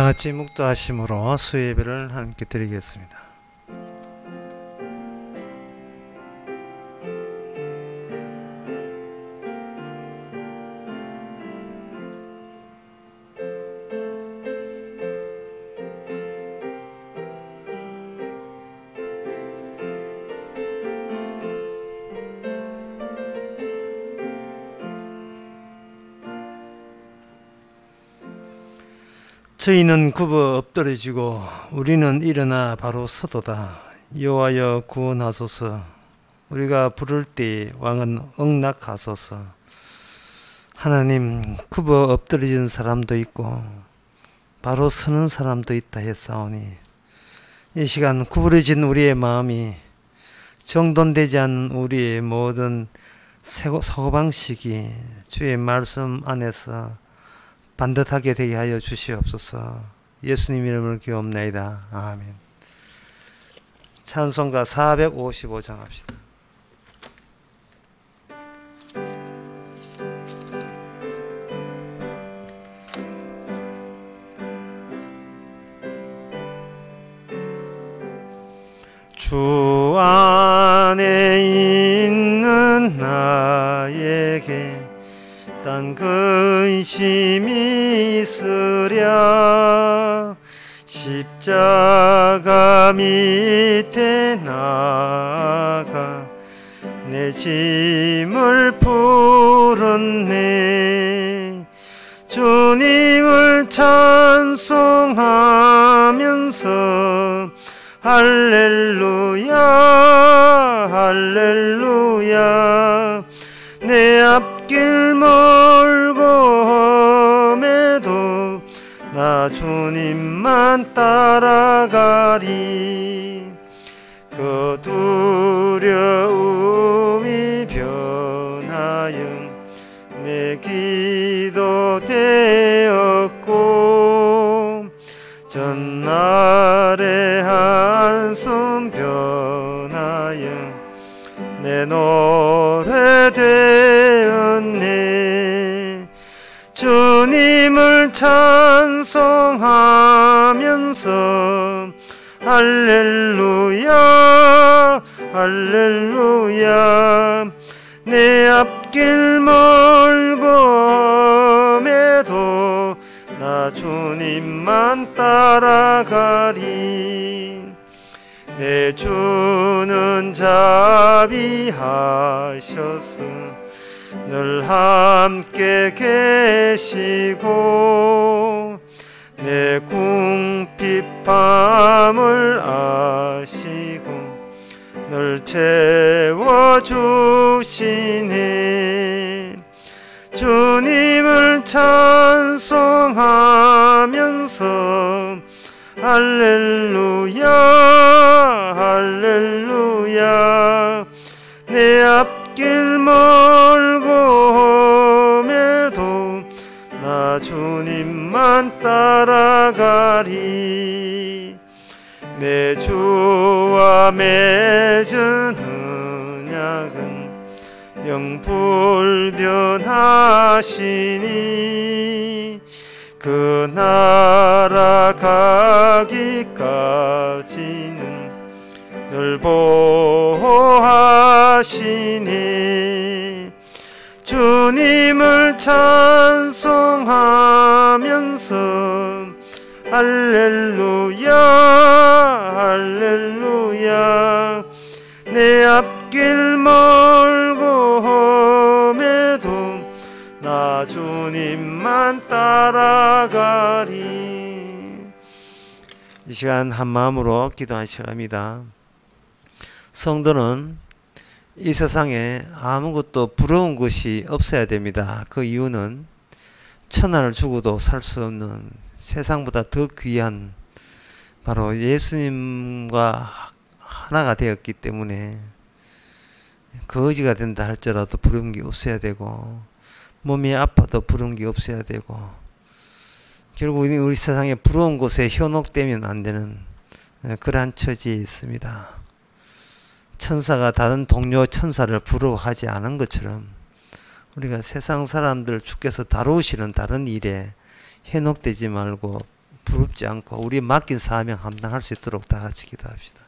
다같이 묵도하심으로 수예배를 함께 드리겠습니다. 저희는 굽어 엎드러지고 우리는 일어나 바로 서도다. 여호와여 구원하소서. 우리가 부를 때 왕은 응낙하소서. 하나님, 굽어 엎드러진 사람도 있고 바로 서는 사람도 있다 했사오니 이 시간 구부러진 우리의 마음이 정돈되지 않은 우리의 모든 사고방식이 주의 말씀 안에서 반듯하게 되게 하여 주시옵소서. 예수님 이름으로 기도옵나이다. 아멘. 찬송가 455장 합시다. 주 안에 있는 나에게 딴 근심이 있으랴. 십자가 밑에 나가 내 짐을 풀었네. 주님을 찬송하면서 할렐루야 할렐루야. 내 앞길 멀고 험해도 나 주님만 따라가리. 그 두려움이 변하여 내 기도 되었고 전날의 한숨 변하여 내 노래 되었네. 주님을 찬송하면서 할렐루야 할렐루야. 내 앞길 멀고 험해도 나 주님만 따라가리. 내 주는 자비하셔서 늘 함께 계시고 내 궁핍함을 아시고 늘 채워주시네. 주님을 찬송하면서 할렐루야 할렐루야. 내 앞길 멀고 험해도 나 주님만 따라가리. 내 주와 맺은 언약은 영불변하시니 그 나라 가기까지는 늘 보호하시니. 주님을 찬송하면서 할렐루야 할렐루야. 내 앞길 멀고 험해도 나 주님만 따라가리. 이 시간 한 마음으로 기도하셔야 합니다. 성도는 이 세상에 아무것도 부러운 것이 없어야 됩니다. 그 이유는 천하를 주고도 살 수 없는 세상보다 더 귀한 바로 예수님과 하나가 되었기 때문에 거지가 된다 할지라도 부러운 게 없어야 되고 몸이 아파도 부러운 게 없어야 되고 결국 우리 세상에 부러운 곳에 현혹되면 안 되는 그러한 처지에 있습니다. 천사가 다른 동료 천사를 부러워하지 않은 것처럼 우리가 세상 사람들 주께서 다루시는 다른 일에 현혹되지 말고 부럽지 않고 우리 맡긴 사명 감당할 수 있도록 다 같이 기도합시다.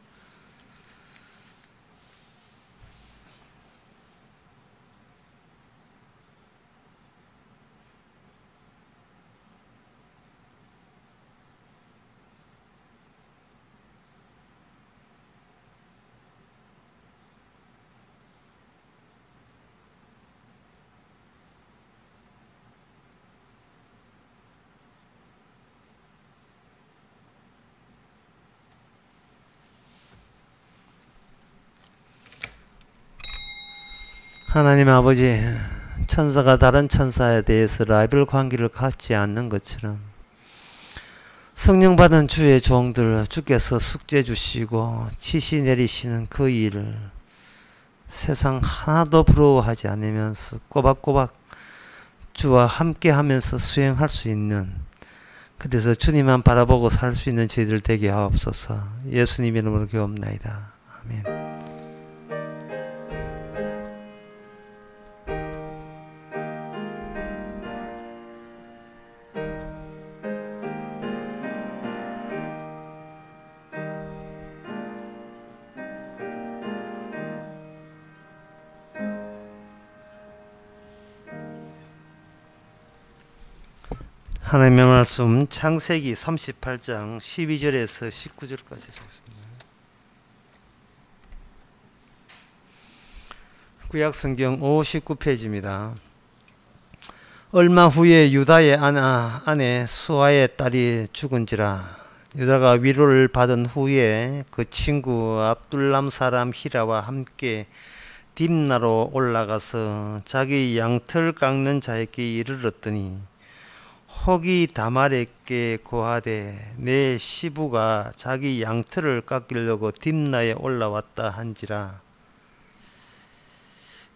하나님 아버지, 천사가 다른 천사에 대해서 라이벌 관계를 갖지 않는 것처럼 성령 받은 주의 종들 주께서 숙제 주시고 지시 내리시는 그 일을 세상 하나도 부러워하지 않으면서 꼬박꼬박 주와 함께 하면서 수행할 수 있는, 그래서 주님만 바라보고 살 수 있는 저희들 되게 하옵소서. 예수님 이름으로 기도합나이다. 아멘. 하나님의 말씀 창세기 38장 12절에서 19절까지 읽겠습니다. 구약성경 59페이지입니다. 얼마 후에 유다의 아내 수아의 딸이 죽은지라. 유다가 위로를 받은 후에 그 친구 압둘람 사람 히라와 함께 딥나로 올라가서 자기 양털 깎는 자에게 이르렀더니 혹이 다말에게 고하되 내 시부가 자기 양털을 깎으려고 딥나에 올라왔다 한지라.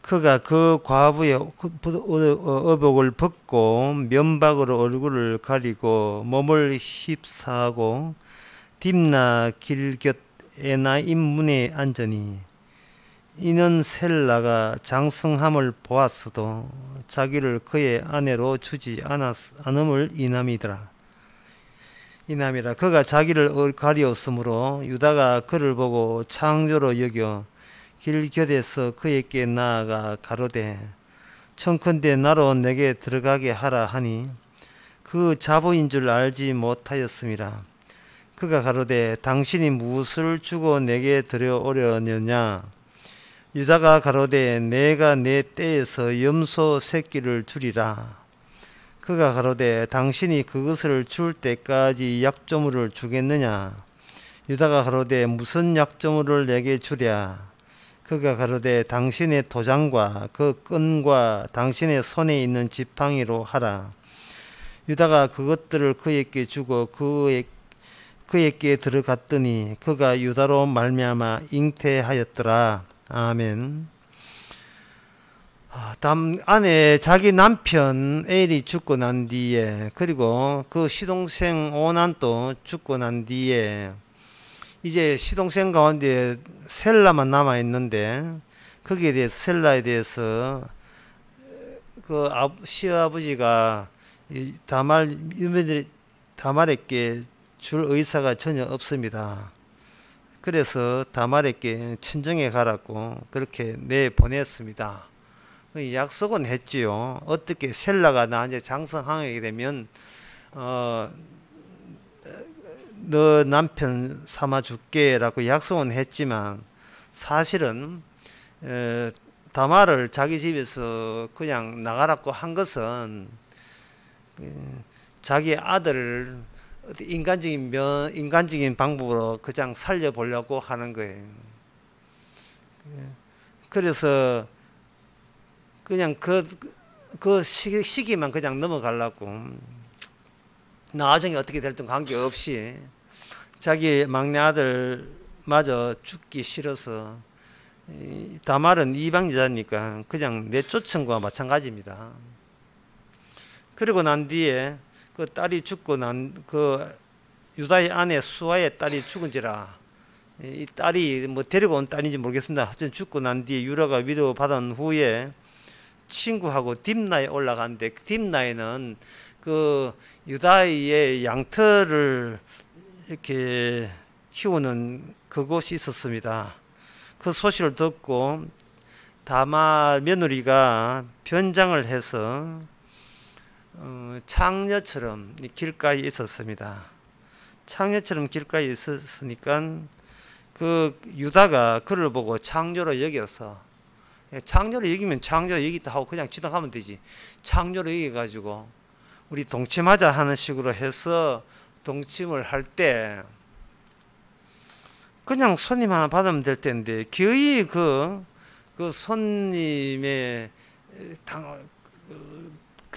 그가 그 과부의 의복을 벗고 면박으로 얼굴을 가리고 몸을 휩싸고 딥나 길 곁 에나임 문에 앉으니 이는 셀라가 장성함을 보았어도 자기를 그의 아내로 주지 않음을 이남이라. 그가 자기를 가리었으므로 유다가 그를 보고 창조로 여겨 길 곁에서 그에게 나아가 가로되 청컨대 나로 내게 들어가게 하라 하니 그 자보인 줄 알지 못하였음이라. 그가 가로되 당신이 무엇을 주고 내게 들여오려느냐. 유다가 가로되 내가 내 떼에서 염소 새끼를 주리라. 그가 가로되 당신이 그것을 줄 때까지 약조물을 주겠느냐. 유다가 가로되 무슨 약조물을 내게 주랴. 그가 가로되 당신의 도장과 그 끈과 당신의 손에 있는 지팡이로 하라. 유다가 그것들을 그에게 주고 그에게 들어갔더니 그가 유다로 말미암아 잉태하였더라. 아멘. 아내 자기 남편 엘이 죽고 난 뒤에, 그리고 그 시동생 오난도 죽고 난 뒤에 이제 시동생 가운데 셀라만 남아 있는데, 거기에 대해서 셀라에 대해서 그 시아버지가 다말에게 줄 의사가 전혀 없습니다. 그래서 다말에게 친정에 가라고 그렇게 내보냈습니다. 약속은 했지요. 어떻게 셀라가 나한테 장성하게 되면 너 남편 삼아 줄게 라고 약속은 했지만, 사실은 다말을 자기 집에서 그냥 나가라고 한 것은 자기 아들을 인간적인 방법으로 그냥 살려보려고 하는 거예요. 그래서 그냥 그 시기만 그냥 넘어가려고, 나중에 어떻게 될든 관계없이 자기 막내 아들마저 죽기 싫어서, 다말은 이방 여자니까 그냥 내쫓은 거와 마찬가지입니다. 그리고 난 뒤에 그 딸이 죽고 그 유다의 아내 수아의 딸이 죽은지라. 이 딸이 뭐 데리고 온 딸인지 모르겠습니다. 하여튼 죽고 난 뒤에 유다가 위로받은 후에 친구하고 딥나에 올라갔는데, 딥나에는 그 유다의 양털을 이렇게 키우는 그곳이 있었습니다. 그 소식을 듣고 다말 며느리가 변장을 해서 창녀처럼 길가에 있었습니다. 창녀처럼 길가에 있었으니까 그 유다가 그를 보고 창녀로 여겨서, 창녀로 여기면 창녀 여기다 하고 그냥 지나가면 되지, 창녀로 여겨가지고 우리 동침하자 하는 식으로 해서 동침을 할 때 그냥 손님 하나 받으면 될 텐데 거의 그 손님의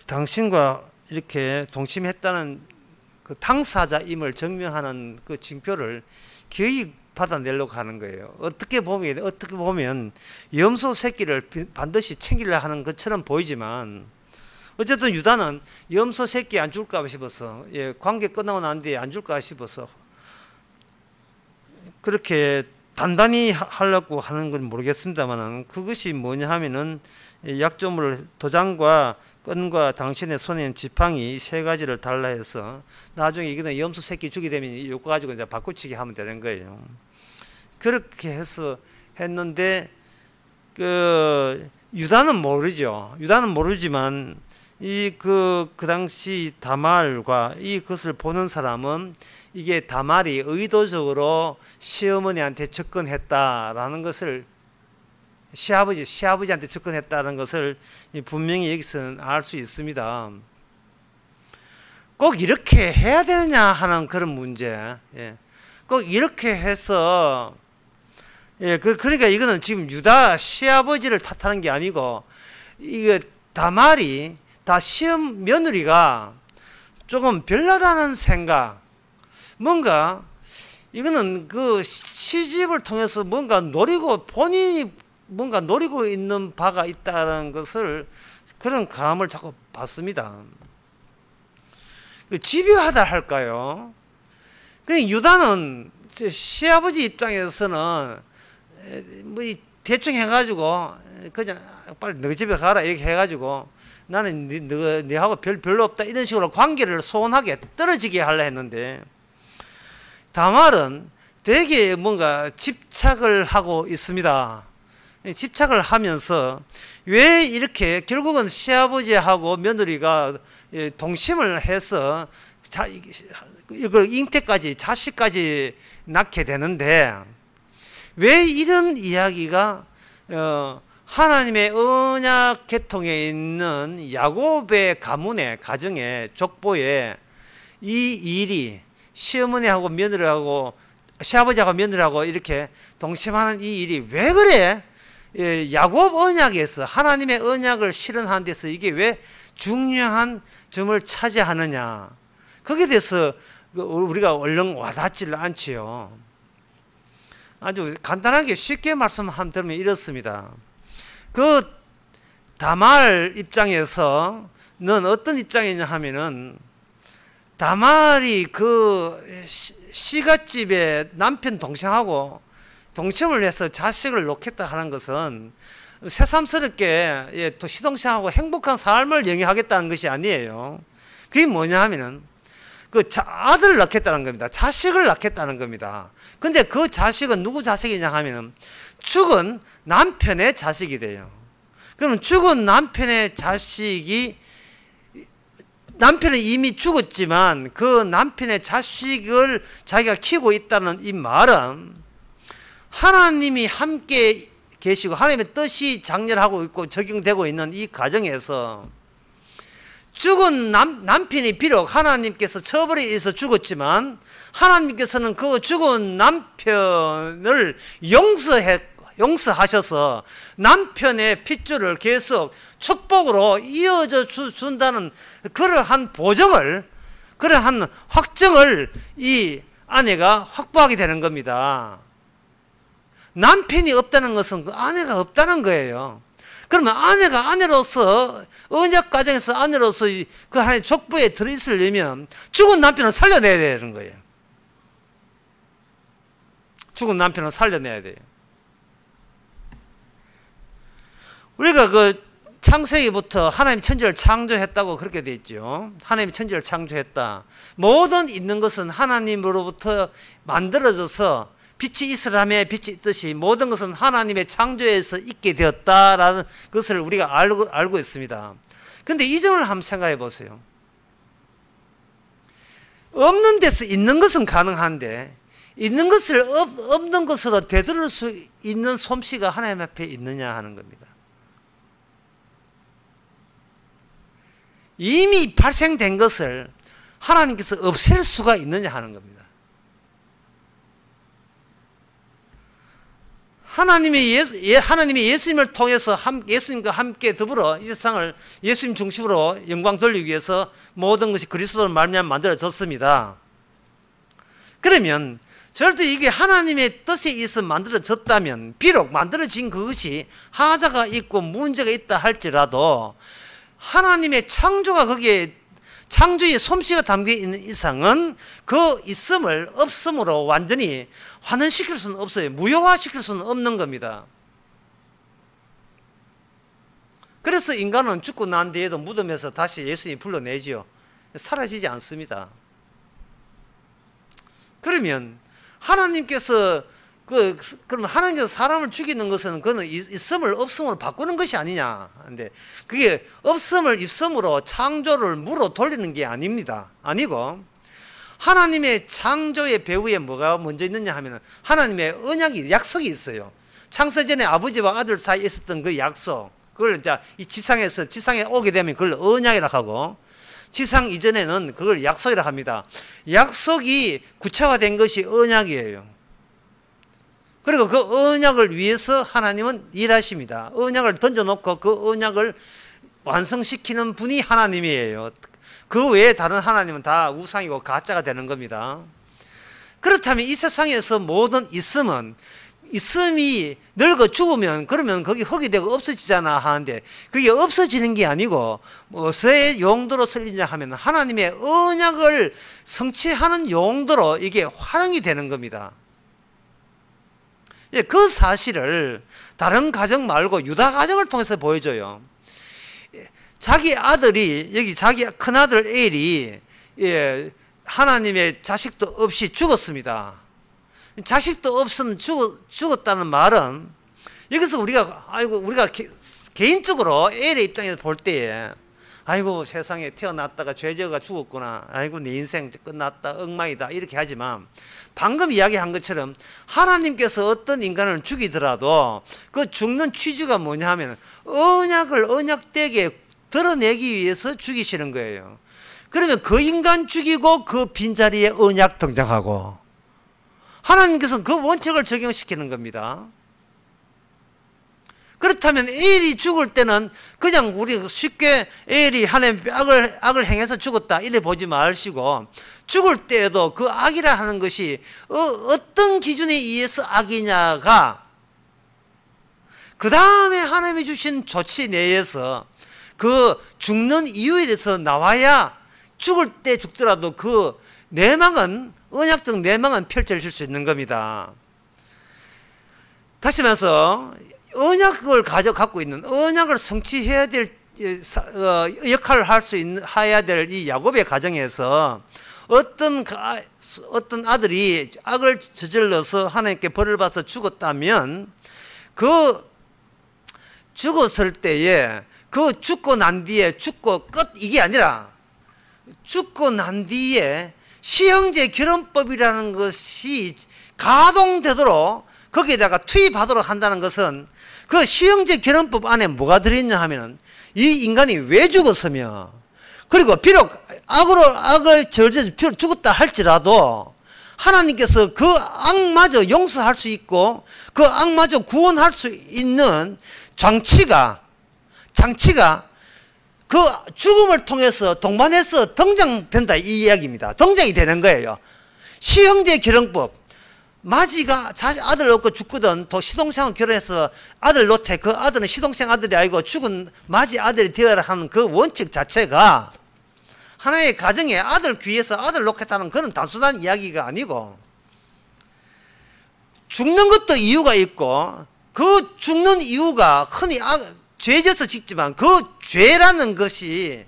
당신과 이렇게 동침했다는 그 당사자임을 증명하는 그 징표를 거의 받아내려고 하는 거예요. 어떻게 보면 염소 새끼를 반드시 챙기려 하는 것처럼 보이지만, 어쨌든 유다는 염소 새끼 안 줄까 싶어서, 관계 끝나고 난 뒤에 안 줄까 싶어서 그렇게 단단히 하려고 하는 건 모르겠습니다만, 그것이 뭐냐 하면은 약조물 도장과 끈과 당신의 손에 있는 지팡이 세 가지를 달라 해서 나중에 이거는 염소 새끼 주게 되면 이거 가지고 이제 바꾸치기 하면 되는 거예요. 그렇게 해서 했는데 그 유다는 모르죠. 유다는 모르지만 그 당시 다말과 이것을 보는 사람은 이게 다말이 의도적으로 시어머니한테 접근했다라는 것을, 시아버지한테 접근했다는 것을 분명히 여기서는 알 수 있습니다. 꼭 이렇게 해야 되느냐 하는 그런 문제. 꼭 이렇게 해서, 그러니까 이거는 지금 유다 시아버지를 탓하는 게 아니고, 이거 다말이 다 시험 며느리가 조금 별나다는 생각, 뭔가 이거는 그 시집을 통해서 뭔가 노리고, 본인이 뭔가 노리고 있는 바가 있다는 것을, 그런 감을 자꾸 받습니다. 집요하다 할까요? 유다는 시아버지 입장에서는 뭐 대충 해가지고 그냥 빨리 너 집에 가라 이렇게 해가지고 나는 너하고 별로 없다 이런 식으로 관계를 소원하게 떨어지게 하려 했는데, 다말은 되게 뭔가 집착을 하고 있습니다. 집착을 하면서 왜 이렇게 결국은 시아버지하고 며느리가 동침을 해서 잉태까지 자식까지 낳게 되는데, 왜 이런 이야기가 하나님의 언약 계통에 있는 야곱의 가문의 가정의 족보에 이 일이 시어머니하고 며느리하고 시아버지하고 며느리하고 이렇게 동침하는 이 일이 왜 그래? 야곱 언약에서 하나님의 언약을 실현하는 데서 이게 왜 중요한 점을 차지하느냐, 거기에 대해서 우리가 얼른 와닿지를 않지요. 아주 간단하게 쉽게 말씀하면 이렇습니다. 그 다말 입장에서는 어떤 입장이냐 하면은, 다말이 그 시갓집에 남편 동생하고 동침을 해서 자식을 놓겠다 하는 것은 새삼스럽게 또 시동생하고 행복한 삶을 영위하겠다는 것이 아니에요. 그게 뭐냐 하면은 그 아들을 낳겠다는 겁니다. 자식을 낳겠다는 겁니다. 근데 그 자식은 누구 자식이냐 하면은 죽은 남편의 자식이 돼요. 그러면 죽은 남편의 자식이, 남편은 이미 죽었지만 그 남편의 자식을 자기가 키우고 있다는 이 말은 하나님이 함께 계시고 하나님의 뜻이 장렬하고 있고 적용되고 있는 이 가정에서 죽은 남편이 비록 하나님께서 처벌에 의해서 죽었지만 하나님께서는 그 죽은 남편을 용서하셔서 남편의 핏줄을 계속 축복으로 이어져 준다는 그러한 보정을, 그러한 확정을 이 아내가 확보하게 되는 겁니다. 남편이 없다는 것은 그 아내가 없다는 거예요. 그러면 아내가 아내로서, 언약 가정에서 아내로서 그 하나의 족보에 들어있으려면 죽은 남편을 살려내야 되는 거예요. 죽은 남편을 살려내야 돼요. 우리가 그 창세기부터 하나님이 천지를 창조했다고 그렇게 되어 있죠. 하나님이 천지를 창조했다. 모든 있는 것은 하나님으로부터 만들어져서 빛이 있으라며 빛이 있듯이 모든 것은 하나님의 창조에서 있게 되었다라는 것을 우리가 알고 있습니다. 그런데 이 점을 한번 생각해 보세요. 없는 데서 있는 것은 가능한데 있는 것을 없는 것으로 되돌릴 수 있는 솜씨가 하나님 앞에 있느냐 하는 겁니다. 이미 발생된 것을 하나님께서 없앨 수가 있느냐 하는 겁니다. 하나님이 예수님을 통해서 예수님과 함께 더불어 이 세상을 예수님 중심으로 영광 돌리기 위해서 모든 것이 그리스도로 말미암아 만들어졌습니다. 그러면 절대 이게 하나님의 뜻에 의해서 만들어졌다면 비록 만들어진 그것이 하자가 있고 문제가 있다 할지라도 하나님의 창조가 거기에 창조의 솜씨가 담겨 있는 이상은 그 있음을 없음으로 완전히 환원시킬 수는 없어요. 무효화시킬 수는 없는 겁니다. 그래서 인간은 죽고 난 뒤에도 무덤에서 다시 예수님이 불러내지요. 사라지지 않습니다. 그러면 하나님께서 그러면 하나님께서 사람을 죽이는 것은 그는 있음을 없음으로 바꾸는 것이 아니냐 하는데 그게 없음을 있음으로 창조를 무로 돌리는 게 아닙니다. 아니고 하나님의 창조의 배후에 뭐가 먼저 있느냐 하면 하나님의 언약이 약속이 있어요. 창세전에 아버지와 아들 사이에 있었던 그 약속, 그걸 이제 이 지상에 오게 되면 그걸 언약이라고 하고 지상 이전에는 그걸 약속이라고 합니다. 약속이 구체화된 것이 언약이에요. 그리고 그 언약을 위해서 하나님은 일하십니다. 언약을 던져놓고 그 언약을 완성시키는 분이 하나님이에요. 그 외에 다른 하나님은 다 우상이고 가짜가 되는 겁니다. 그렇다면 이 세상에서 모든 있음이 늙어 죽으면 그러면 거기 흙이 되고 없어지잖아 하는데 그게 없어지는 게 아니고 무엇의 용도로 쓰이냐 하면 하나님의 언약을 성취하는 용도로 이게 활용이 되는 겁니다. 그 사실을 다른 가정 말고 유다 가정을 통해서 보여줘요. 자기 아들이 여기 자기 큰아들 엘이 하나님의 자식도 없이 죽었습니다. 자식도 없으면 죽었다는 말은 여기서 우리가 개인적으로 엘의 입장에서 볼 때에 아이고 세상에 태어났다가 죄져가 죽었구나, 아이고 내 인생 끝났다, 엉망이다 이렇게 하지만 방금 이야기한 것처럼 하나님께서 어떤 인간을 죽이더라도 그 죽는 취지가 뭐냐 하면 언약을 언약되게 드러내기 위해서 죽이시는 거예요. 그러면 그 인간 죽이고 그 빈자리에 언약 등장하고 하나님께서는 그 원칙을 적용시키는 겁니다. 그렇다면 엘이 죽을 때는 그냥 우리 쉽게 엘이 하나님의 악을 행해서 죽었다 이래 보지 마시고 죽을 때에도 그 악이라 하는 것이 어떤 기준에 의해서 악이냐가 그 다음에 하나님이 주신 조치 내에서 그 죽는 이유에 대해서 나와야 죽을 때 죽더라도 그 내망은 언약적 내망은 펼쳐질 수 있는 겁니다. 다시 말해서 언약을 갖고 있는 언약을 성취해야 될 역할을 해야 될 이 야곱의 가정에서 어떤 아들이 악을 저질러서 하나님께 벌을 받아서 죽었다면 그 죽었을 때에 그 죽고 난 뒤에 죽고 끝 이게 아니라 죽고 난 뒤에 시형제 결혼법이라는 것이 가동되도록 거기에다가 투입하도록 한다는 것은 그 시형제 결혼법 안에 뭐가 들어있냐 하면은 이 인간이 왜 죽었으며 그리고 비록 악을 저질러 죽었다 할지라도 하나님께서 그 악마저 용서할 수 있고 그 악마저 구원할 수 있는 장치가 그 죽음을 통해서 동반해서 등장된다 이 이야기입니다. 등장이 되는 거예요. 시형제 결혼법. 마지가 아들 얻고 죽거든 또 시동생하고 결혼해서 아들 놓되 그 아들은 시동생 아들이 아니고 죽은 마지 아들이 되어라 하는 그 원칙 자체가 하나의 가정에 아들 귀해서 아들 놓겠다는 그런 단순한 이야기가 아니고 죽는 것도 이유가 있고 그 죽는 이유가 흔히 죄져서 짓지만 그 죄라는 것이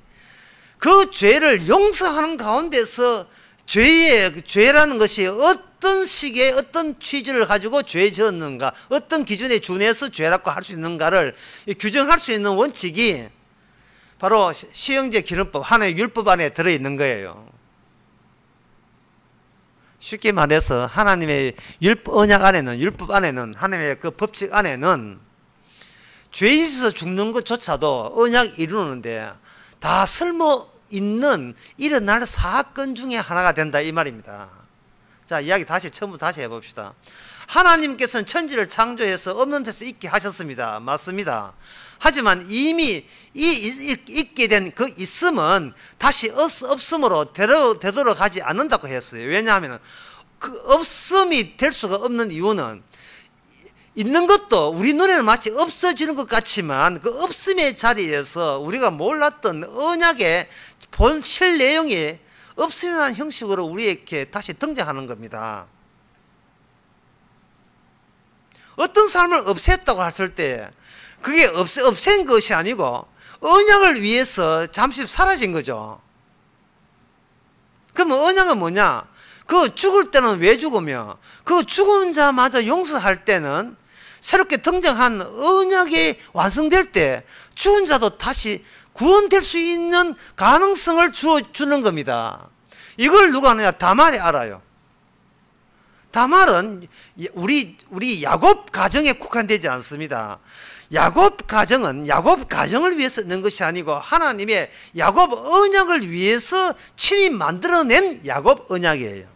그 죄를 용서하는 가운데서 죄라는 것이 어떤 식의 어떤 취지를 가지고 죄 지었는가, 어떤 기준에 준해서 죄라고 할 수 있는가를 규정할 수 있는 원칙이 바로 시형제 기름법, 하나의 율법 안에 들어있는 거예요. 쉽게 말해서 하나님의 언약 안에는, 율법 안에는, 하나님의 그 법칙 안에는 죄 있어서 죽는 것조차도 언약 이루는데 다 쓸모있는 일어날 사건 중에 하나가 된다 이 말입니다. 자, 이야기 처음부터 다시 해봅시다. 하나님께서는 천지를 창조해서 없는 데서 있게 하셨습니다. 맞습니다. 하지만 이미 있게 된 그 있음은 다시 없음으로 되돌아가지 않는다고 했어요. 왜냐하면 그 없음이 될 수가 없는 이유는 있는 것도 우리 눈에는 마치 없어지는 것 같지만 그 없음의 자리에서 우리가 몰랐던 언약의 본 실 내용이 없음이라는 형식으로 우리에게 다시 등장하는 겁니다. 어떤 삶을 없앴다고 했을 때 그게 없앤 것이 아니고 언약을 위해서 잠시 사라진 거죠. 그러면 언약은 뭐냐? 그 죽을 때는 왜 죽으며 그 죽은 자마저 용서할 때는 새롭게 등장한 언약이 완성될 때 죽은 자도 다시 구원될 수 있는 가능성을 주는 겁니다. 이걸 누가 하느냐? 다말이 알아요. 다말은 우리 야곱 가정에 국한되지 않습니다. 야곱 가정은 야곱 가정을 위해서 있는 것이 아니고 하나님의 야곱 언약을 위해서 친히 만들어낸 야곱 언약이에요.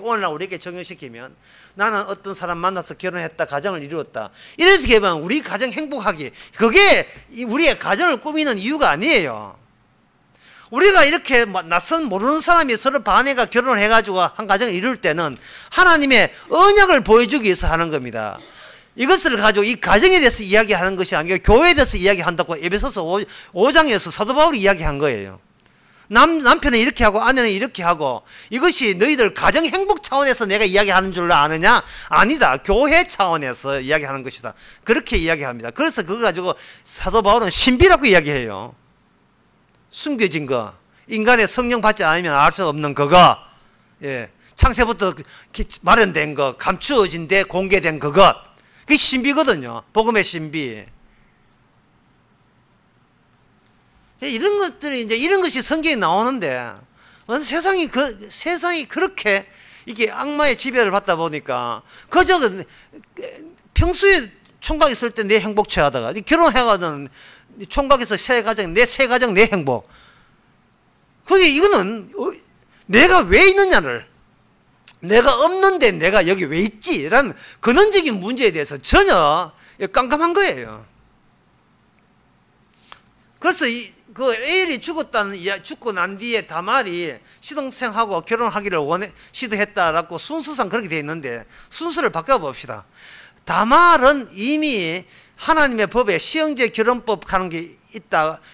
오늘날 우리에게 적용시키면 나는 어떤 사람 만나서 결혼했다, 가정을 이루었다. 이렇게 하면 우리 가정 행복하기, 그게 우리의 가정을 꾸미는 이유가 아니에요. 우리가 이렇게 낯선 모르는 사람이 서로 반해가 결혼을 해가지고 한 가정을 이룰 때는 하나님의 언약을 보여주기 위해서 하는 겁니다. 이것을 가지고 이 가정에 대해서 이야기하는 것이 아니고 교회에 대해서 이야기한다고 에베소서 5장에서 사도 바울이 이야기한 거예요. 남편은 이렇게 하고 아내는 이렇게 하고, 이것이 너희들 가정 행복 차원에서 내가 이야기하는 줄 아느냐? 아니다. 교회 차원에서 이야기하는 것이다. 그렇게 이야기합니다. 그래서 그걸 가지고 사도 바울은 신비라고 이야기해요. 숨겨진 거, 인간의 성령 받지 않으면 알 수 없는 그거, 예, 창세부터 마련된 거, 감추어진 데 공개된 그것, 그게 신비거든요. 복음의 신비. 이런 것들이 이제 이런 것이 성경에 나오는데 세상이 그렇게 이게 악마의 지배를 받다 보니까 그저 평소에 총각 있을 때 내 행복 취하다가 결혼해가지고 총각에서 내 새 가정 내 행복. 그게 이거는 내가 왜 있느냐를, 내가 없는데 내가 여기 왜 있지? 라는 근원적인 문제에 대해서 전혀 깜깜한 거예요. 그래서 그 에일이 죽고 난 뒤에 다말이 시동생하고 결혼하기를 시도했다라고 순서상 그렇게 되어 있는데 순서를 바꿔봅시다. 다말은 이미 하나님의 법에 시형제 결혼법 하는 게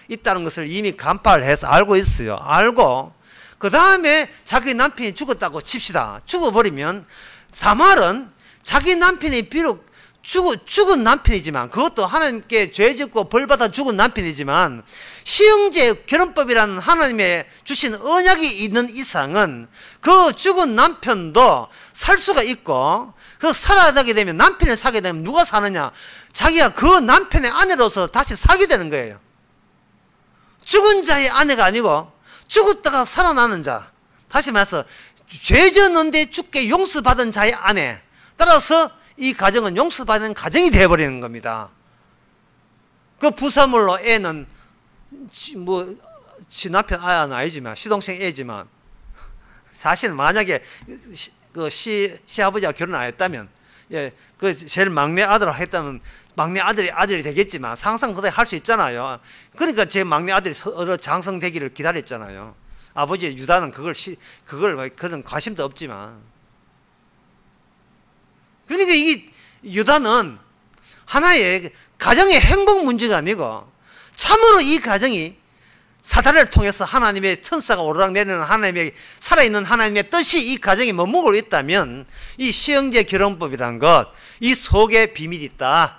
있다는 것을 이미 간파를 해서 알고 있어요. 알고 그 다음에 자기 남편이 죽었다고 칩시다. 죽어버리면 다말은 자기 남편이 비록 죽은 남편이지만, 그것도 하나님께 죄 짓고 벌받아 죽은 남편이지만 시형제 결혼법이라는 하나님의 주신 언약이 있는 이상은 그 죽은 남편도 살 수가 있고, 그 살아나게 되면, 남편을 사게 되면 누가 사느냐? 자기가 그 남편의 아내로서 다시 살게 되는 거예요. 죽은 자의 아내가 아니고 죽었다가 살아나는 자, 다시 말해서 죄 지었는데 죽게 용서받은 자의 아내. 따라서 이 가정은 용서받는 가정이 되어버리는 겁니다. 그 부사물로 애는 지 남편 아는 아니지만, 시동생 애지만, 사실 만약에 그 시아버지가 결혼 안 했다면, 예, 그 제일 막내 아들하고 했다면 막내 아들이 되겠지만 상상 그대 할 수 있잖아요. 그러니까 제 막내 아들이 장성되기를 기다렸잖아요. 아버지 유다는 그런 관심도 없지만. 그러니까 이게 유다는 하나의 가정의 행복 문제가 아니고 참으로 이 가정이 사단을 통해서 하나님의 천사가 오르락내리는 하나님의 살아있는 하나님의 뜻이 이 가정에 머무르고 있다면 이 시형제 결혼법이라는 것, 이 속에 비밀이 있다.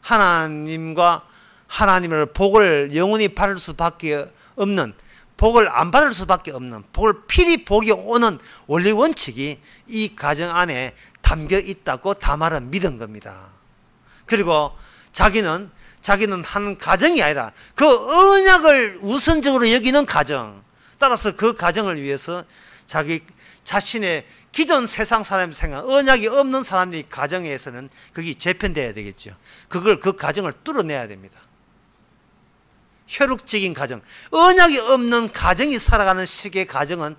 하나님과 하나님을 복을 영원히 받을 수밖에 없는, 복을 안 받을 수밖에 없는, 복을 필히 복이 오는 원리 원칙이 이 가정 안에 담겨 있다고 다말은 믿은 겁니다. 그리고 자기는 한 가정이 아니라 그 언약을 우선적으로 여기는 가정, 따라서 그 가정을 위해서 자기 자신의 기존 세상 사람 생각, 언약이 없는 사람들이 가정에서는 그게 재편돼야 되겠죠. 그 가정을 뚫어내야 됩니다. 혈육적인 가정, 언약이 없는 가정이 살아가는 식의 가정은,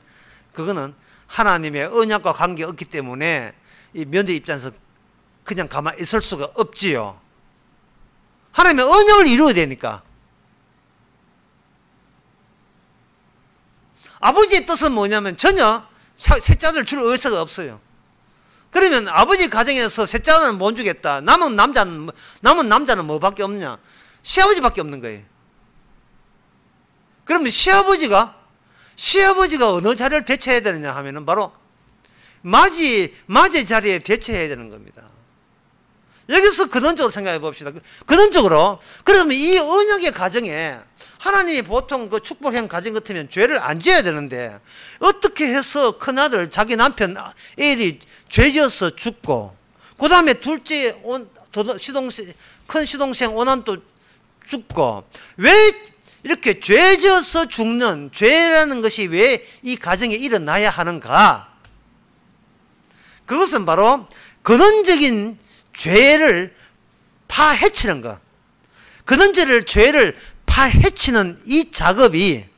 그거는 하나님의 언약과 관계가 없기 때문에 이 며느리 입장에서 그냥 가만히 있을 수가 없지요. 하나님의 언약을 이루어야 되니까. 아버지의 뜻은 뭐냐면 전혀 셋째아들 줄 의사가 없어요. 그러면 아버지 가정에서 셋째아들은 못 주겠다. 남은 남자는 뭐밖에 없냐? 시아버지밖에 없는 거예요. 그러면 시아버지가 어느 자리를 대체해야 되느냐 하면은 바로 맞이 자리에 대체해야 되는 겁니다. 여기서 근원적으로 생각해 봅시다. 근원적으로, 그러면 이 언약의 가정에 하나님이 보통 그 축복형 가정 같으면 죄를 안 지어야 되는데, 어떻게 해서 큰아들, 자기 남편 엘이 죄 지어서 죽고, 그 다음에 둘째 큰 시동생 오난도 죽고, 왜 이렇게 죄 지어서 죽는, 죄라는 것이 왜 이 가정에 일어나야 하는가? 그것은 바로 근원적인 죄를 파헤치는 것, 근원적인 죄를 파헤치는 이 작업이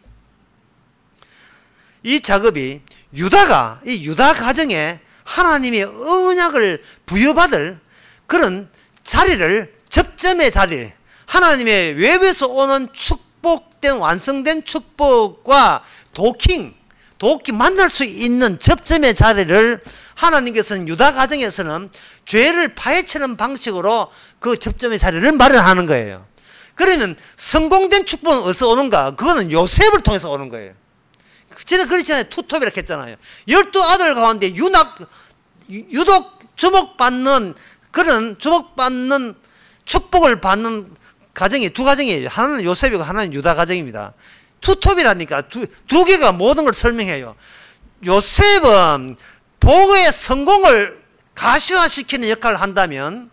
유다 가정에 하나님의 언약을 부여받을 그런 자리를, 접점의 자리, 하나님의 외부에서 오는 축복된, 완성된 축복과 도킹 만날 수 있는 접점의 자리를 하나님께서는 유다 가정에서는 죄를 파헤치는 방식으로 그 접점의 자리를 마련하는 거예요. 그러면 성공된 축복은 어디서 오는가? 그거는 요셉을 통해서 오는 거예요. 저는 그렇잖아요. 투톱이라고 했잖아요. 12아들 가운데 유독 주목받는, 그런 주목받는 축복을 받는 가정이 두 가정이에요. 하나는 요셉이고 하나는 유다 가정입니다. 투톱이라니까 두 개가 모든 걸 설명해요. 요셉은 복의 성공을 가시화시키는 역할을 한다면,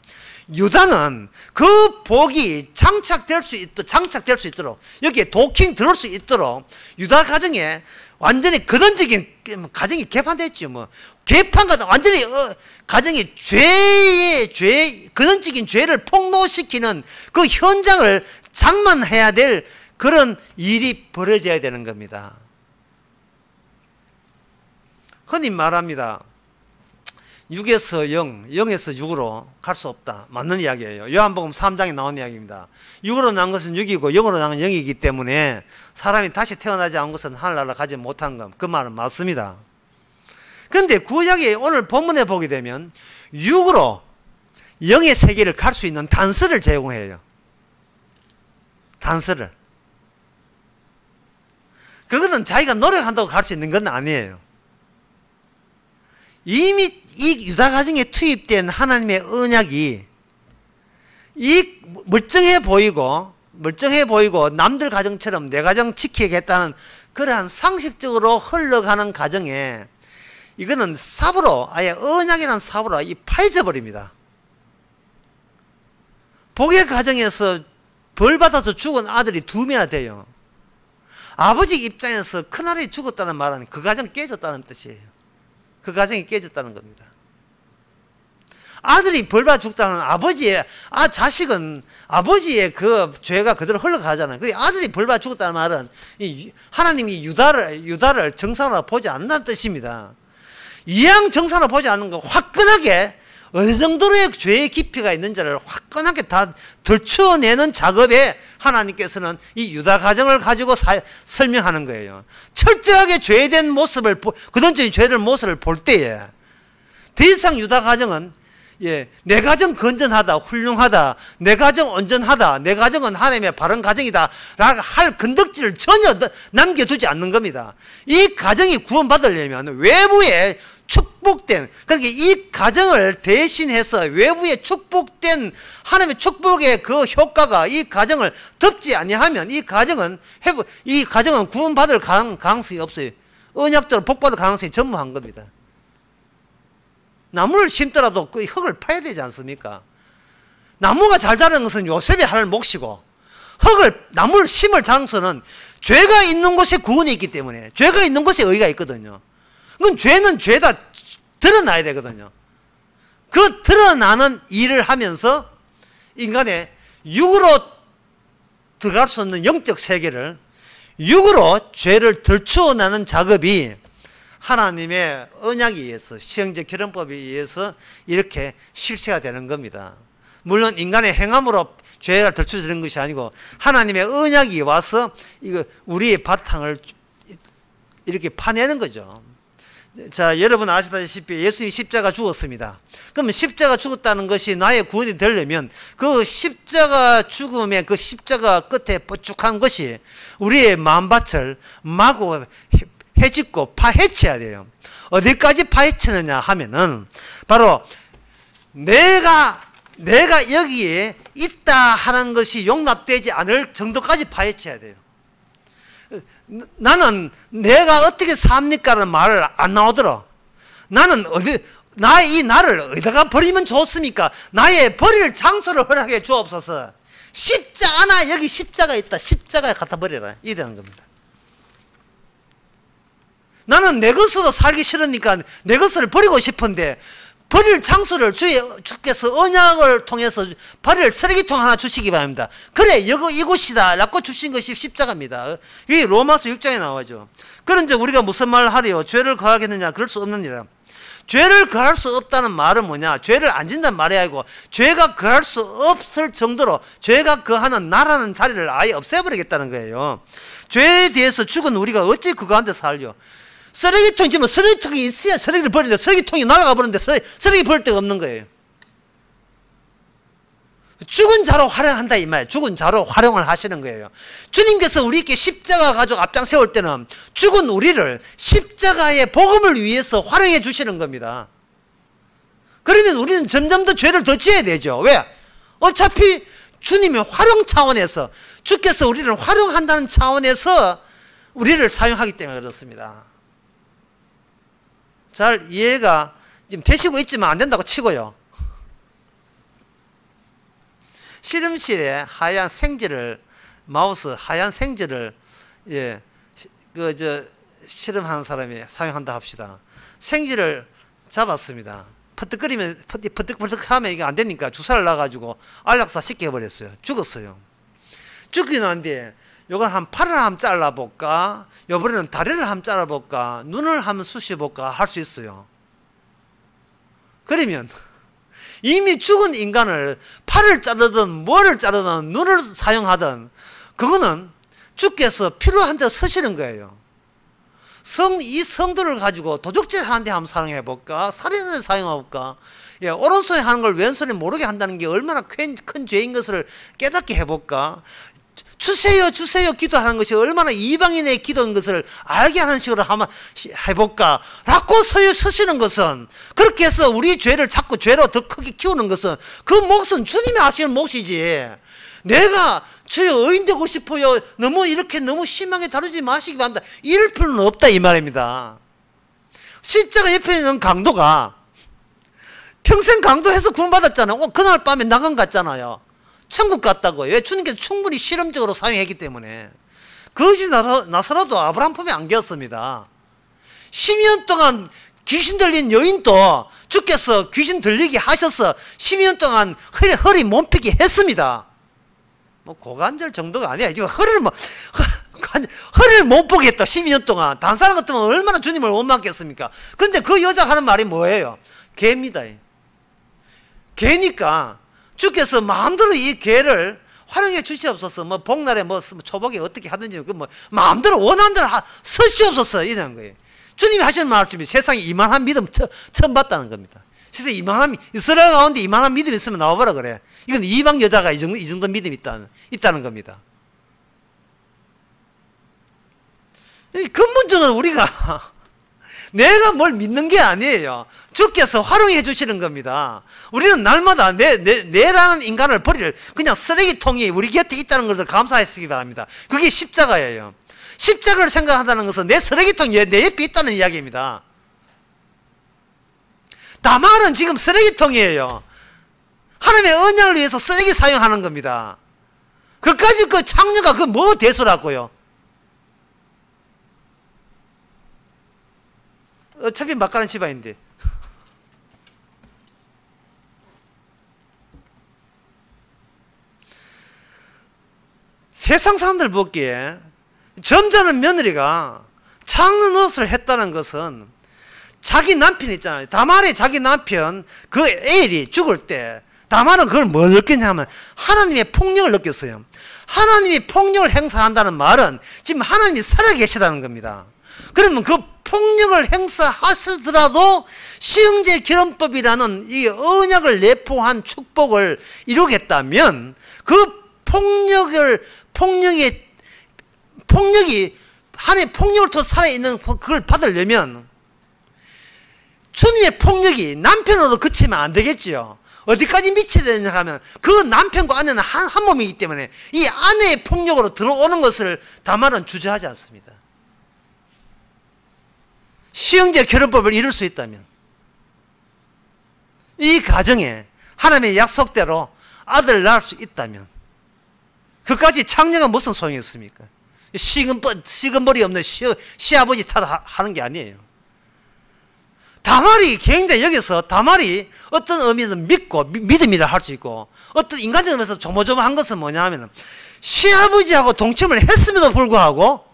유다는 그 복이 장착될 수 있도록, 여기에 도킹 들어올 수 있도록 유다 가정에 완전히 근원적인 가정이 개판됐죠. 뭐 개판과 완전히 가정이 근원적인 죄를 폭로시키는 그 현장을 장만해야 될 그런 일이 벌어져야 되는 겁니다. 흔히 말합니다. 6에서 0, 0에서 6으로 갈 수 없다. 맞는 이야기예요. 요한복음 3장에 나온 이야기입니다. 6으로 난 것은 6이고 0으로 난 건 0이기 때문에 사람이 다시 태어나지 않은 것은 하늘나라 가지 못한 것. 그 말은 맞습니다. 그런데 구약에 오늘 본문에 보게 되면 6으로 0의 세계를 갈 수 있는 단서를 제공해요. 단서를. 그거는 자기가 노력한다고 갈 수 있는 건 아니에요. 이미 이 유다 가정에 투입된 하나님의 언약이 멀쩡해 보이고 남들 가정처럼 내 가정 지키겠다는 그러한 상식적으로 흘러가는 가정에, 이거는 삽으로, 아예 언약이라는 삽으로 파헤쳐 버립니다. 복의 가정에서 벌받아서 죽은 아들이 2명이나 돼요. 아버지 입장에서 큰아들이 죽었다는 말은 그 가정 깨졌다는 뜻이에요. 그 가정이 깨졌다는 겁니다. 아들이 벌받아 죽다는 자식은 아버지의 그 죄가 그대로 흘러가잖아요. 그 아들이 벌받아 죽었다는 말은 하나님이 유다를 정상으로 보지 않는다는 뜻입니다. 이왕 정상으로 보지 않는 거 화끈하게 어느 정도의 죄의 깊이가 있는지를 화끈하게 다 들춰내는 작업에 하나님께서는 이 유다 가정을 가지고 설명하는 거예요. 철저하게 죄된 모습을, 그동적인 죄된 모습을 볼 때에 더 이상 유다 가정은 내 가정 건전하다, 훌륭하다, 내 가정 온전하다, 내 가정은 하나님의 바른 가정이다 라고 할 건덕지를 전혀 남겨두지 않는 겁니다. 이 가정이 구원받으려면 외부에 축복된, 그러니까 이 가정을 대신해서 외부의 축복된 하나님의 축복의 그 효과가 이 가정을 덮지 아니하면 이 가정은 구원받을 가능성이 없어요. 언약대로 복받을 가능성이 전무한 겁니다. 나무를 심더라도 그 흙을 파야 되지 않습니까? 나무가 잘 자라는 것은 요셉이 할 몫이고, 나무를 심을 장소는 죄가 있는 곳에 구원이 있기 때문에, 죄가 있는 곳에 의가 있거든요. 그건 죄는 죄다 드러나야 되거든요. 그 드러나는 일을 하면서 인간의 육으로 들어갈 수 없는 영적 세계를 육으로 죄를 덜추어나는 작업이 하나님의 언약에 의해서, 시형제 결혼법에 의해서 이렇게 실체가 되는 겁니다. 물론 인간의 행함으로 죄가 덜추어지는 것이 아니고 하나님의 언약이 와서 이거 우리의 바탕을 이렇게 파내는 거죠. 자, 여러분 아시다시피 예수님이 십자가 죽었습니다. 그러면 십자가 죽었다는 것이 나의 구원이 되려면 그 십자가 죽음의 그 십자가 끝에 뻗죽한 것이 우리의 마음밭을 마구 해짓고 파헤쳐야 돼요. 어디까지 파헤치느냐 하면은 바로 내가 여기에 있다 하는 것이 용납되지 않을 정도까지 파헤쳐야 돼요. 나는 내가 어떻게 삽니까라는 말을 안 나오더라. 나는 나를 어디다가 버리면 좋습니까? 나의 버릴 장소를 허락해 주옵소서. 십자가, 여기 십자가 있다. 십자가에 갖다 버려라. 이러는 겁니다. 나는 내 것으로 살기 싫으니까 내 것을 버리고 싶은데 버릴 장소를 주께서 언약을 통해서 버릴 쓰레기통 하나 주시기 바랍니다. 그래, 이곳이다 라고 주신 것이 십자가입니다. 이게 로마서 6장에 나와죠. 그런즉 우리가 무슨 말을 하리요? 죄를 거하겠느냐? 그럴 수 없느니라. 죄를 거할 수 없다는 말은 뭐냐? 죄를 안 진다는 말이 아니고 죄가 거할 수 없을 정도로 죄가 거하는 나라는 자리를 아예 없애버리겠다는 거예요. 죄에 대해서 죽은 우리가 어찌 그거 한데 살려? 쓰레기통 지면 쓰레기통이 있어야 쓰레기를 버리는데 쓰레기통이 날아가 버리는데 쓰레기 버릴 데가 없는 거예요. 죽은 자로 활용한다 이 말이에요. 죽은 자로 활용을 하시는 거예요. 주님께서 우리에게 십자가 가지고 앞장 세울 때는 죽은 우리를 십자가의 복음을 위해서 활용해 주시는 겁니다. 그러면 우리는 점점 더 죄를 더 지어야 되죠. 왜? 어차피 주님의 활용 차원에서, 주께서 우리를 활용한다는 차원에서 우리를 사용하기 때문에 그렇습니다. 잘 이해가 지금 되시고 있지만 안 된다고 치고요. 실험실에 하얀 생지를, 마우스 하얀 생지를, 실험하는 사람이 사용한다 합시다. 생지를 잡았습니다. 퍼뜩거리면, 퍼뜩퍼뜩 하면 이게 안 되니까 주사를 놔가지고 안락사 쉽게 해버렸어요. 죽었어요. 죽긴 한데, 요거 한 팔을 한번 잘라볼까? 요번에는 다리를 한번 잘라볼까? 눈을 한번 쑤셔볼까? 할 수 있어요. 그러면 이미 죽은 인간을 팔을 자르든 뭐를 자르든 눈을 사용하든 그거는 주께서 필요한 데 서시는 거예요. 이 성도를 가지고 도적질 하는데 한번 사용해볼까? 살인하는 데 사용해볼까? 오른손에 하는 걸 왼손에 모르게 한다는 게 얼마나 큰 죄인 것을 깨닫게 해볼까? 주세요 주세요 기도하는 것이 얼마나 이방인의 기도인 것을 알게 하는 식으로 한번 해볼까 라고 서시는 것은, 그렇게 해서 우리 죄를 자꾸 죄로 더 크게 키우는 것은 그 몫은 주님이 하시는 몫이지, 내가 저요 의인 되고 싶어요 이렇게 너무 심하게 다루지 마시기 바랍니다 이럴 필요는 없다 이 말입니다. 십자가 옆에 있는 강도가 평생 강도해서 구원받았잖아요. 그날 밤에 낙원 갔잖아요. 천국 갔다고요. 왜? 주님께서 충분히 실험적으로 사용했기 때문에. 그것이 나서라도 아브라함 품에 안겼습니다. 10년 동안 귀신 들린 여인도 주께서 귀신 들리게 하셔서 10년 동안 허리 몸피기 했습니다. 뭐 고관절 정도가 아니야. 지금 허리를 못 보겠다. 12년 동안. 다른 사람 같으면 얼마나 주님을 못 맡겠습니까? 근데 그 여자 하는 말이 뭐예요? 개입니다. 개니까 주께서 마음대로 이 개를 활용해 주시옵소서. 뭐 복날에 초복에 어떻게 하든지 마음대로 원하는 대로 서시옵소서 이러는 거예요. 주님이 하시는 말씀이 세상에 이만한 믿음 처음 봤다는 겁니다. 세상에 이스라엘 가운데 이만한 믿음이 있으면 나와보라 그래. 이건 이방 여자가 이 정도 믿음이 있다는 겁니다. 근본적으로 우리가 내가 뭘 믿는 게 아니에요. 주께서 활용해 주시는 겁니다. 우리는 날마다 내라는 인간을 버릴 그냥 쓰레기통이 우리 곁에 있다는 것을 감사하시기 바랍니다. 그게 십자가예요. 십자가를 생각한다는 것은 내 쓰레기통이 내 옆에 있다는 이야기입니다. 다말은 지금 쓰레기통이에요. 하나님의 언약을 위해서 쓰레기 사용하는 겁니다. 그까지 그 창녀가 그 뭐 대수라고요. 어차피 막가는 집안인데. 세상 사람들 보기에 점잖은 며느리가 창녀 노릇을 했다는 것은 자기 남편 있잖아요. 다말의 자기 남편 그 엘이 죽을 때 다말은 그걸 뭘 느꼈냐면 하나님의 폭력을 느꼈어요. 하나님이 폭력을 행사한다는 말은 지금 하나님이 살아계시다는 겁니다. 그러면 그 폭력을 행사하시더라도 시형제 결혼법이라는 이 언약을 내포한 축복을 이루겠다면 그 폭력이 하나님의 폭력을 통해 살아있는 그걸 받으려면 주님의 폭력이 남편으로 그치면 안 되겠지요. 어디까지 미쳐야 되느냐 하면 그 남편과 아내는 한 몸이기 때문에 이 아내의 폭력으로 들어오는 것을 다말은 주저하지 않습니다. 시형제 결혼법을 이룰 수 있다면 이 가정에 하나님의 약속대로 아들을 낳을 수 있다면 그까지 창녀가 무슨 소용이 있습니까? 시금머리 없는 시아버지 탓 하는 게 아니에요. 다말이 굉장히 여기서 다말이 어떤 의미에서 믿음이라 할 수 있고 어떤 인간적 의미에서 조모조모한 것은 뭐냐 하면 시아버지하고 동침을 했음에도 불구하고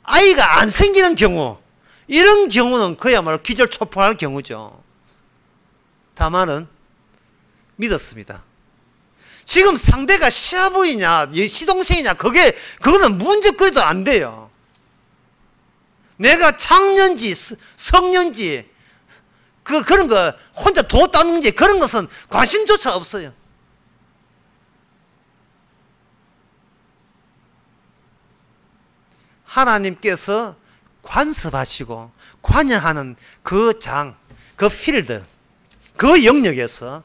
아이가 안 생기는 경우 이런 경우는 그야말로 기절초풍할 경우죠. 다말은 믿었습니다. 지금 상대가 시아버지냐 시동생이냐 그거는 문제거리도 안 돼요. 내가 창년지 성년지 그런 거 혼자 도 닦는지 그런 것은 관심조차 없어요. 하나님께서 관습하시고 관여하는 그 장, 그 필드, 그 영역에서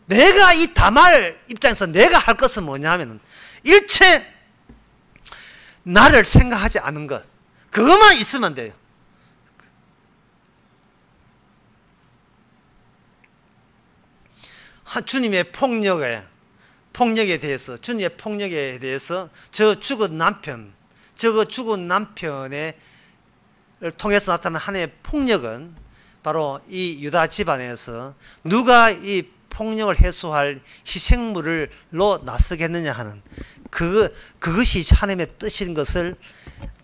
내가 이 다말 입장에서 내가 할 것은 뭐냐 하면 일체 나를 생각하지 않은 것 그것만 있으면 돼요. 주님의 폭력에 대해서 주님의 폭력에 대해서 저 죽은 남편의 통해서 나타난 하나님의 폭력은 바로 이 유다 집안에서 누가 이 폭력을 해소할 희생물로 나서겠느냐 하는 그것이 하나님의 뜻인 것을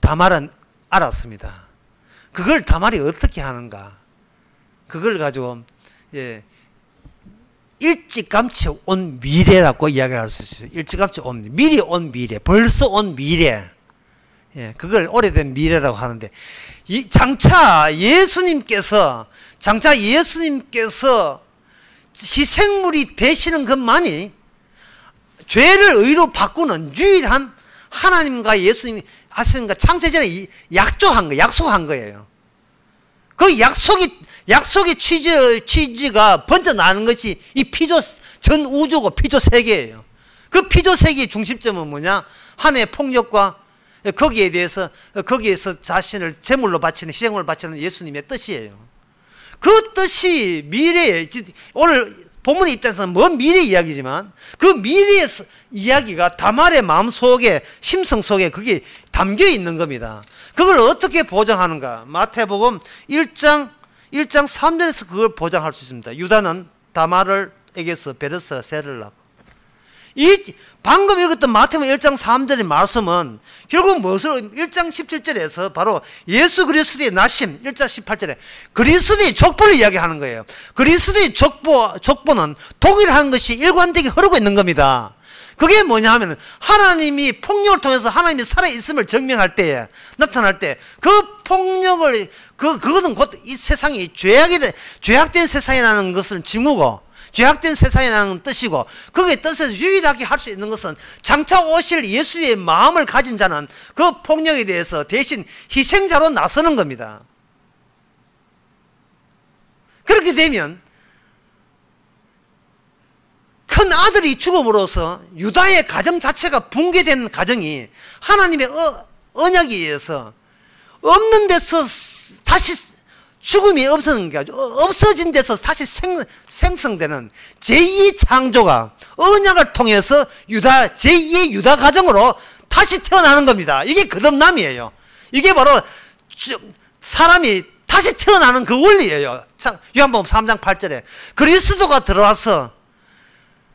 다말은 알았습니다. 그걸 다말이 어떻게 하는가? 그걸 가지고 일찌감치 온 미래라고 이야기를 할 수 있어요. 일찌감치 미리 온 미래, 벌써 온 미래. 그걸 오래된 미래라고 하는데 장차 예수님께서 희생물이 되시는 것만이 죄를 의로 바꾸는 유일한 하나님과 예수님이 하시는가 창세전에 약속한 거예요. 그 약속의 취지가 번져나는 것이 이 전 우주고 피조 세계예요. 그 피조 세계의 중심점은 뭐냐? 하나님의 폭력과 거기에서 자신을 제물로 바치는 희생물로 바치는 예수님의 뜻이에요. 그 뜻이 미래에 오늘 본문의 입장에서는 먼 미래 이야기지만 그 미래의 이야기가 다말의 마음속에 심성 속에 그게 담겨 있는 겁니다. 그걸 어떻게 보장하는가? 마태복음 1장 3절에서 그걸 보장할 수 있습니다. 유다는 다말에게서 베르스와 세를 낳고 방금 읽었던 마태복음 1장 3절의 말씀은 결국 무엇을 1장 17절에서 바로 예수 그리스도의 나심 1장 18절에 그리스도의 족보를 이야기하는 거예요. 그리스도의 족보는 동일한 것이 일관되게 흐르고 있는 겁니다. 그게 뭐냐 하면 하나님이 폭력을 통해서 하나님이 살아있음을 증명할 때에 나타날 때 그 폭력을 그것은 곧 이 세상이 죄악된 세상이라는 것을 징후고 죄악된 세상이라는 뜻이고 그게 뜻에서 유일하게 할 수 있는 것은 장차 오실 예수의 마음을 가진 자는 그 폭력에 대해서 대신 희생자로 나서는 겁니다. 그렇게 되면 큰 아들이 죽음으로써 유다의 가정 자체가 붕괴된 가정이 하나님의 언약에 의해서 없는 데서 다시 죽음이 없어진 게 아니고 없어진 데서 다시 생성되는 제2의 창조가 언약을 통해서 제2의 유다 가정으로 다시 태어나는 겁니다. 이게 거듭남이에요. 이게 바로 사람이 다시 태어나는 그 원리예요. 요한복음 3장 8절에 그리스도가 들어와서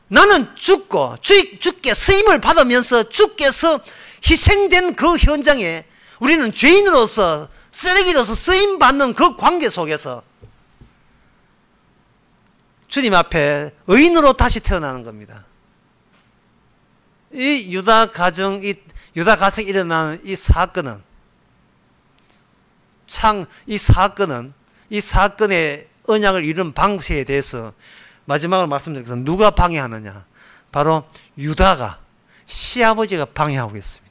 나는 죽고 주께 쓰임을 받으면서 주께서 희생된 그 현장에 우리는 죄인으로서 쓰레기로서 쓰임받는 그 관계 속에서 주님 앞에 의인으로 다시 태어나는 겁니다. 이 유다 가정이 일어나는 이 사건은 이 사건의 언약을 이룬 방식에 대해서 마지막으로 말씀드리겠습니다. 누가 방해하느냐? 바로 유다가, 시아버지가 방해하고 있습니다.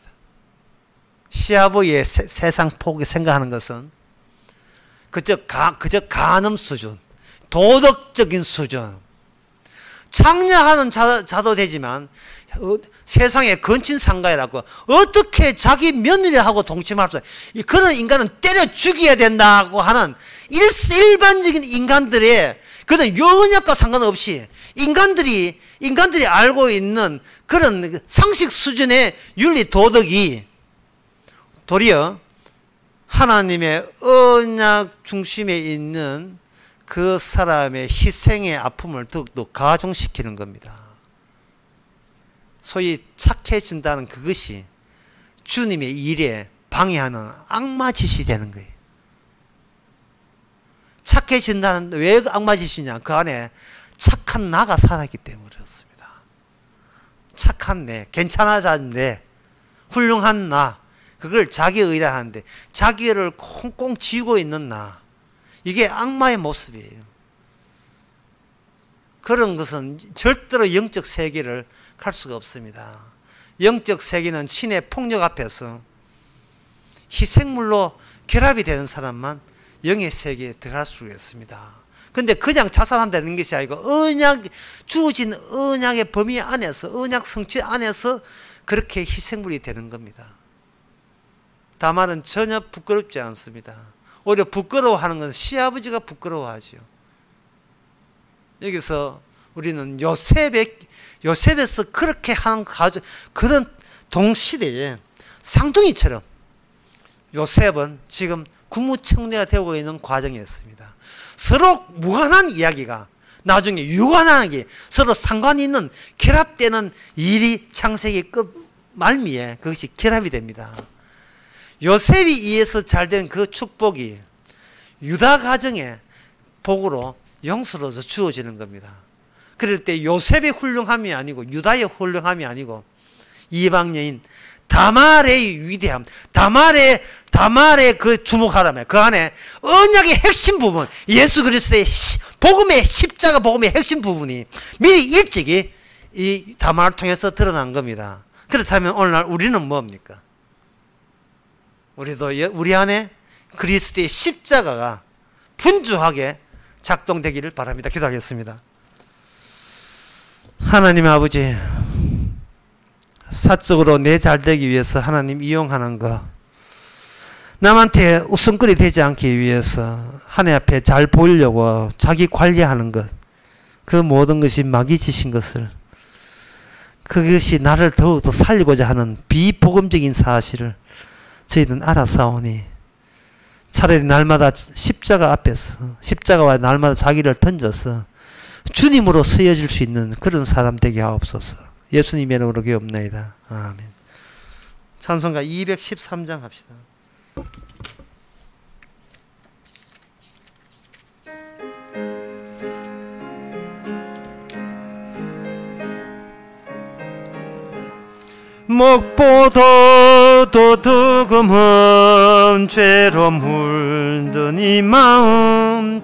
시아버지의 세상 포기 생각하는 것은 그저 간음 수준, 도덕적인 수준. 창녀하는 자도 되지만 세상의 건친상가이라고 어떻게 자기 며느리하고 동침할 수 있어요. 그런 인간은 때려 죽여야 된다고 하는 일반적인 인간들의 그런 언약과 상관없이 인간들이 알고 있는 그런 상식 수준의 윤리 도덕이 도리어 하나님의 언약 중심에 있는 그 사람의 희생의 아픔을 더욱더 가중시키는 겁니다. 소위 착해진다는 그것이 주님의 일에 방해하는 악마 짓이 되는 거예요. 착해진다는 왜 악마 짓이냐? 그 안에 착한 나가 살아있기 때문에 그렇습니다. 착한 내, 괜찮아진 내, 훌륭한 나, 그걸 자기의 의라 하는데 자기를 콩콩 쥐고 있는 나, 이게 악마의 모습이에요. 그런 것은 절대로 영적 세계를 갈 수가 없습니다. 영적 세계는 신의 폭력 앞에서 희생물로 결합이 되는 사람만 영의 세계에 들어갈 수가 있습니다. 근데 그냥 자살한다는 것이 아니고 주어진 언약의 범위 안에서, 언약 성취 안에서 그렇게 희생물이 되는 겁니다. 다만은 전혀 부끄럽지 않습니다. 오히려 부끄러워하는 것은 시아버지가 부끄러워하죠. 여기서 우리는 요셉에서 그렇게 하는 그런 동시대에 쌍둥이처럼 요셉은 지금 국무총리가 되고 있는 과정에 있습니다. 서로 무관한 이야기가 나중에 유관하게 서로 상관이 있는 결합되는 일이 창세기 끝 말미에 그것이 결합이 됩니다. 요셉이 의해서 잘된 그 축복이 유다 가정의 복으로 용서로서 주어지는 겁니다. 그럴 때 요셉의 훌륭함이 아니고 유다의 훌륭함이 아니고 이방 여인 다말의 위대함, 다말의 그 주목하라며 그 안에 언약의 핵심 부분, 예수 그리스도의 복음의 십자가 복음의 핵심 부분이 미리 일찍이 이 다말을 통해서 드러난 겁니다. 그렇다면 오늘날 우리는 뭡니까? 우리도 우리 안에 그리스도의 십자가가 분주하게 작동되기를 바랍니다. 기도하겠습니다. 하나님 아버지, 사적으로 내 잘되기 위해서 하나님 이용하는 것, 남한테 웃음거리 되지 않기 위해서 하나님 앞에 잘 보이려고 자기 관리하는 것, 그 모든 것이 마귀 짓인 것을, 그것이 나를 더욱더 살리고자 하는 비복음적인 사실을 저희는 알아사오니 차라리 날마다 십자가 앞에서 십자가와 날마다 자기를 던져서 주님으로 서여질 수 있는 그런 사람 되게 하옵소서. 예수님의 이름으로 기도옵나이다. 아멘. 찬송가 213장 합시다. 목보도 도둑음은 죄로 물든 이 마음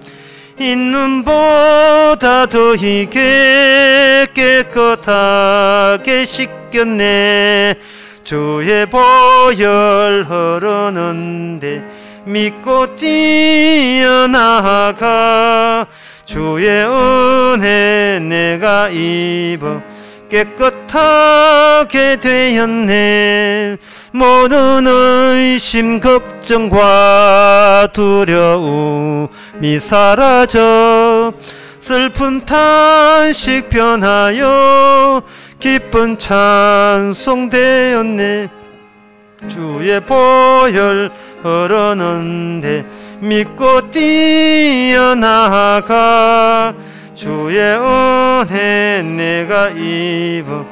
있는 보다 더히 깨끗하게 씻겼네. 주의 보혈 흐르는데 믿고 뛰어나가 주의 은혜 내가 입어 깨끗하게 되었네. 모든 의심 걱정과 두려움이 사라져 슬픈 탄식 변하여 기쁜 찬송 되었네. 주의 보혈 흐르는데 믿고 뛰어나가 주의 은혜 내가 입어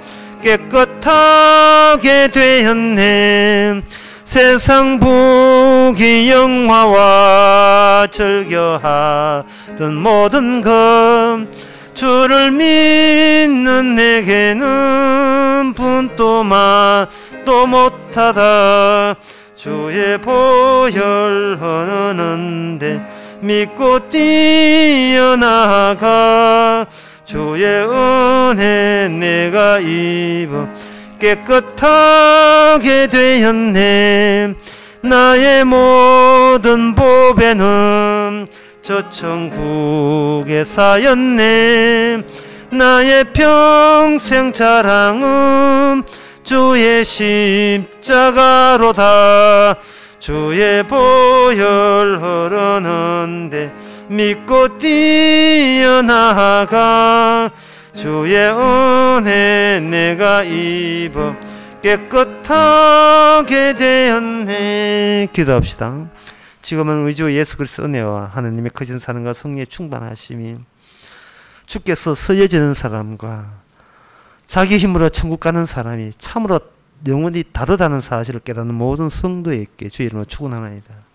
깨끗하게 되었네. 세상 부귀 영화와 즐겨하던 모든 것 주를 믿는 내게는 분도 맛도 못하다. 주의 보혈 흐르는데 믿고 뛰어나가 주의 은혜 내가 입어 깨끗하게 되었네. 나의 모든 보배는 저 천국에 쌓였네. 나의 평생 자랑은 주의 십자가로다. 주의 보혈 흐르는데 믿고 뛰어나가 주의 은혜 내가 입어 깨끗하게 되었네. 기도합시다. 지금은 우리 주 예수 그리스도 은혜와 하나님의 크신 사랑과 성령의 충만하심이 주께서 쓰여지는 사람과 자기 힘으로 천국 가는 사람이 참으로 영원히 다르다는 사실을 깨닫는 모든 성도에게 주의 이름으로 축원하나이다.